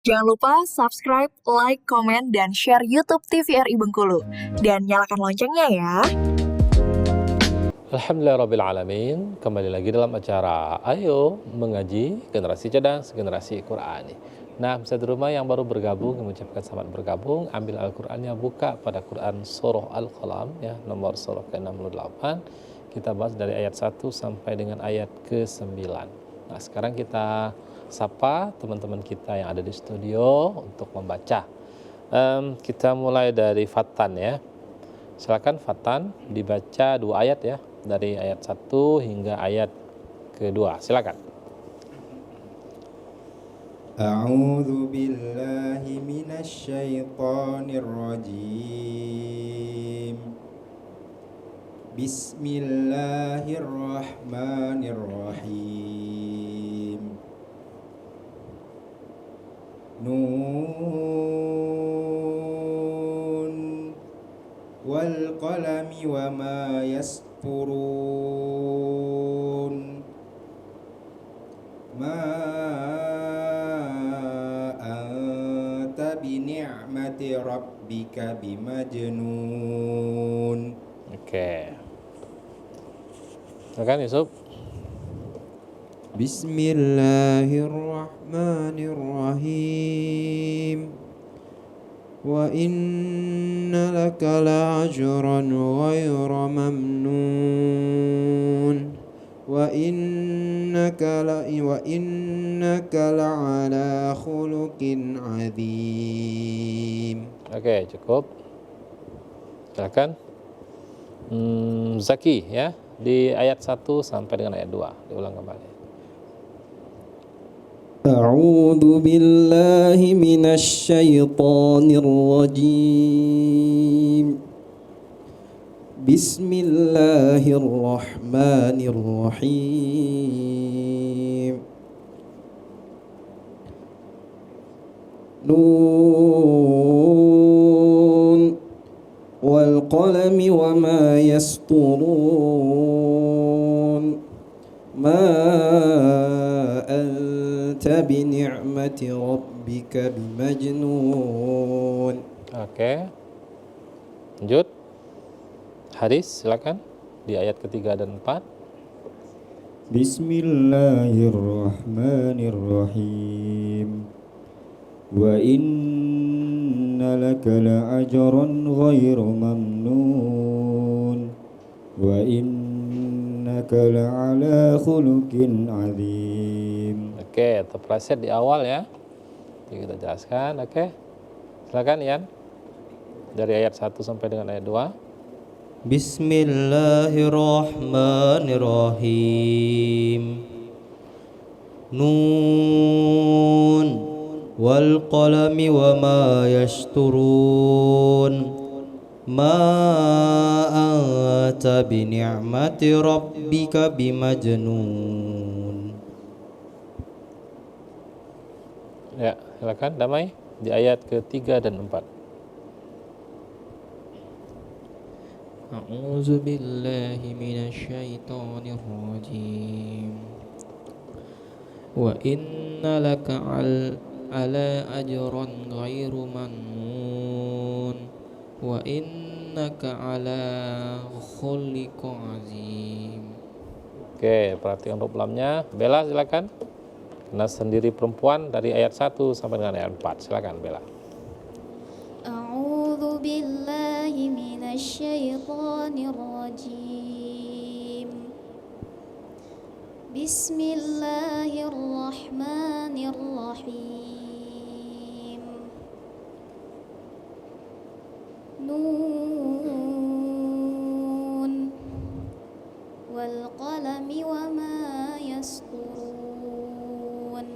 Jangan lupa subscribe, like, komen, dan share YouTube TVRI Bengkulu. Dan nyalakan loncengnya ya. Alhamdulillahirrabbilalamin. Kembali lagi dalam acara Ayo Mengaji Generasi Cerdas Generasi Qur'ani. Nah, bisa di rumah yang baru bergabung, yang mengucapkan selamat bergabung, ambil Al-Qur'annya, buka pada Quran Surah Al-Qalam, ya, nomor surah ke-68. Kita bahas dari ayat 1 sampai dengan ayat ke-9. Nah, sekarang kita sapa teman-teman kita yang ada di studio untuk membaca. Kita mulai dari Fatan, ya. Silakan Fatan dibaca 2 ayat, ya, dari ayat 1 hingga ayat kedua. Silakan. A'udzu billahi minasy syaithanir rajim. Bismillahirrahmanirrahim. Nun wal qalami wama yasturun. Ma anta bini'mati rabbika bimajnun. Oke. Silakan Yusuf. Bismillahirrahmanirrahim. Wa inna laka la'ajran ghayra mamnun. Wa innaka la'ala khuluqin adzim. Oke, cukup. Silakan. Zaki, ya, di ayat 1 sampai dengan ayat 2. Diulang kembali. A'udzu billahi minasy syaithanir rajim. Bismillahirrahmanirrahim. Nun wal qalami wama yasturun. Ma anta bini'mati rabbika bimajnun. Oke. Lanjut. Haris, silakan di ayat ketiga dan 4. Bismillahirrahmanirrahim. Wa inna laka la'ajran ghayra mamnun. Wa innaka la'ala khuluqin adzim. Oke, terpeleset di awal, ya. Jadi kita jelaskan, oke. Silakan Ian. Dari ayat 1 sampai dengan ayat 2. Bismillahirrahmanirrahim. Nun wal qalami wama yasturun. Ma anta bini'mati rabbika bimajnun. Ya, silakan Damai di ayat ketiga dan 4. A'udzu billahi minasy syaithanir rajim. Wa inna laka ala ajran ghairu mamnun. Wa innaka ala khuliqin azim. Oke, perhatikan huruf lamnya. Bella, silakan. Karena sendiri perempuan dari ayat 1 sampai dengan ayat 4. Silakan Bella. A'udzu billahi minasy syaithanir rajim. Bismillahirrahmanirrahim. Nun wal qalami wama yasturun.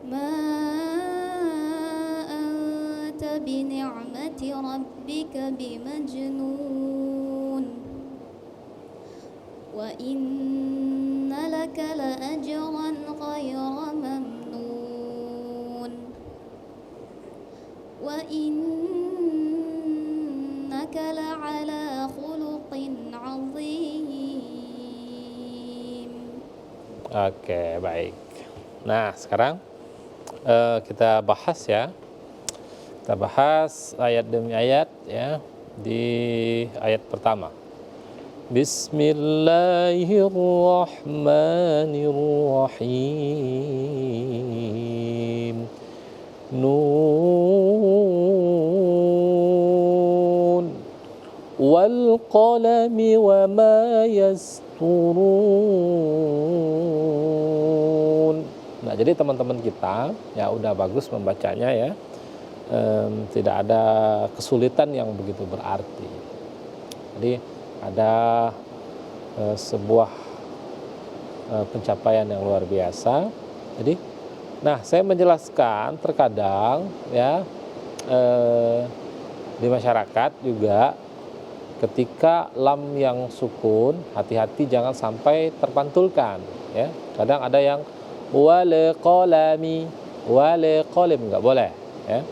Ma bini'mati rabbika bimajnun. Wa inna laka la'ajran ghayra mamnun. Wa innaka la'ala khuluqin 'adzim. Oke, baik. Nah, sekarang kita bahas ya. Kita bahas ayat demi ayat ya di ayat pertama. Bismillahirrahmanirrahim. Nun wal qalami wa ma yasturun. Nah, jadi teman-teman kita ya udah bagus membacanya ya. Tidak ada kesulitan yang begitu berarti. Jadi ada sebuah pencapaian yang luar biasa. Jadi, nah saya menjelaskan terkadang ya di masyarakat juga ketika lam yang sukun, hati-hati jangan sampai terpantulkan. Ya, kadang ada yang wal qalami, nggak boleh. Ya.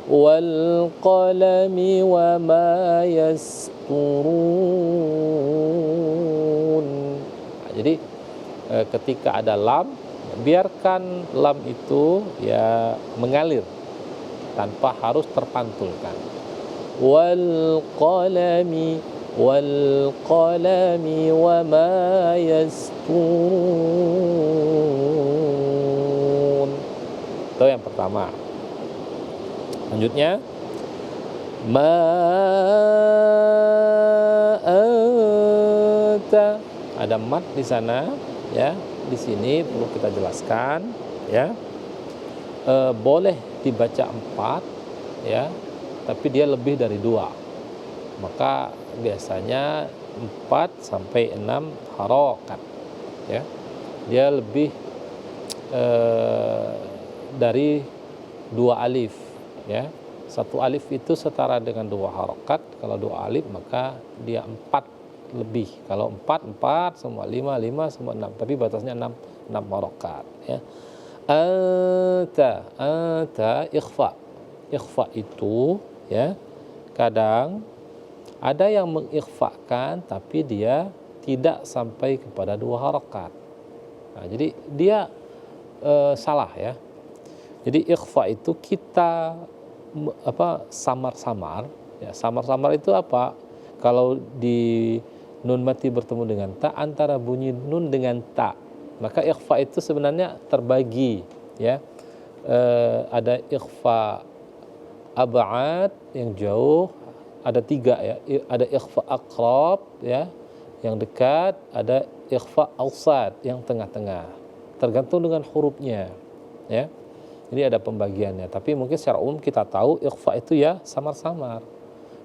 Wal qalami wa ma yasturun. Nah, jadi ketika ada lam, biarkan lam itu ya mengalir tanpa harus terpantulkan. Wal qalami wa ma yasturun. Itu yang pertama. Selanjutnya ma anta, ada mat di sana ya. Di sini perlu kita jelaskan ya. Boleh dibaca 4 ya, tapi dia lebih dari 2. Maka biasanya 4 sampai 6 harokat ya. Dia lebih dari 2 alif ya. 1 alif itu setara dengan 2 harokat. Kalau 2 alif maka dia 4 lebih. Kalau 4 semua, 5 semua 6. Tapi batasnya 6 harokat ya. Anta ikhfa. Ikhfa itu ya kadang ada yang mengikhfakan tapi dia tidak sampai kepada 2 harokat. Nah, jadi dia salah ya. Jadi ikhfa itu kita samar-samar ya. Samar-samar itu apa? Kalau di nun mati bertemu dengan ta, antara bunyi nun dengan ta, maka ikhfa itu sebenarnya terbagi ya. Ada ikhfa ab'ad yang jauh, ada 3 ya. Ada ikhfa aqrab ya, yang dekat, ada ikhfa awsat yang tengah-tengah. Tergantung dengan hurufnya ya. Jadi ada pembagiannya, tapi mungkin secara umum kita tahu ikhfa itu ya samar-samar.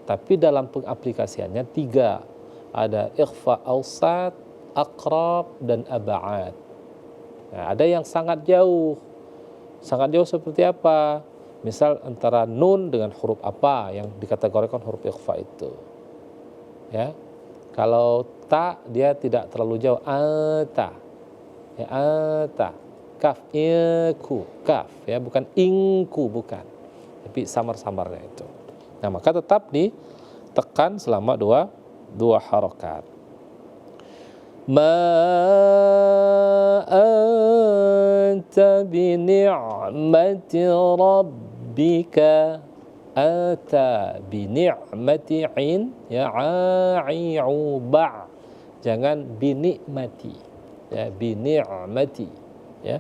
Tapi dalam pengaplikasiannya 3. Ada ikhfa awsat, aqrab, dan ab'ad. Nah, ada yang sangat jauh. Sangat jauh seperti apa? Misal antara nun dengan huruf apa yang dikategorikan huruf ikhfa itu. Ya. Kalau ta dia tidak terlalu jauh. Ata. Ya, ata. Kaf, iku, kaf ya, bukan ingku, bukan, tapi samar-samarnya itu. Nah, maka tetap ditekan selama dua harokat. Ma anta bi ni'mati rabbika, ata bi ni'mati in ya, a'i'u ba', jangan bi ni'mati ya, bi ni'mati ya.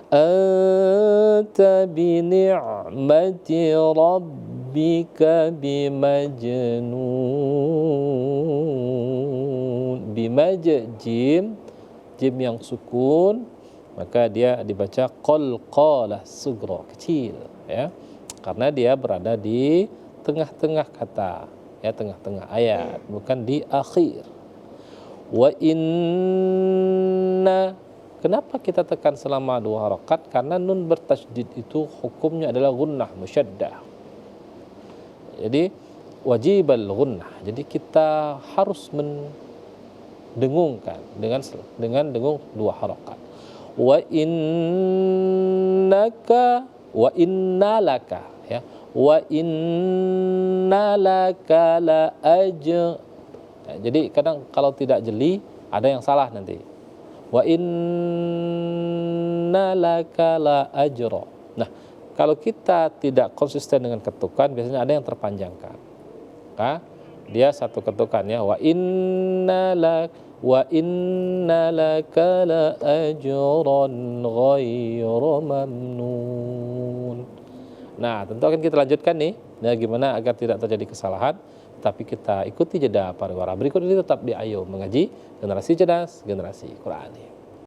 Anta bi ni'mati rabbika bimajnun. Bimaj, jim yang sukun, maka dia dibaca qalqalah sughra, kecil ya. Karena dia berada di tengah-tengah kata ya, tengah-tengah ayat, bukan di akhir. Wa inna, kenapa kita tekan selama 2 harokat? Karena nun bertasydid itu hukumnya adalah gunnah musyaddah. Jadi wajibal gunnah. Jadi kita harus mendengungkan dengan dengung 2 harokat. Wa innaka, wa innalaka ya. Wa innalaka la ajr. Ya, jadi kadang kalau tidak jeli ada yang salah nanti. Wa inna laka la ajra Nah, kalau kita tidak konsisten dengan ketukan, biasanya ada yang terpanjangkan. Dia satu ketukan ya, wa inna laka la ajran ghairu mamnun. Nah, tentu akan kita lanjutkan nih, ya, gimana agar tidak terjadi kesalahan. Tapi kita ikuti jeda pariwara berikut ini, tetap di Ayo Mengaji, generasi cerdas, generasi Qurani.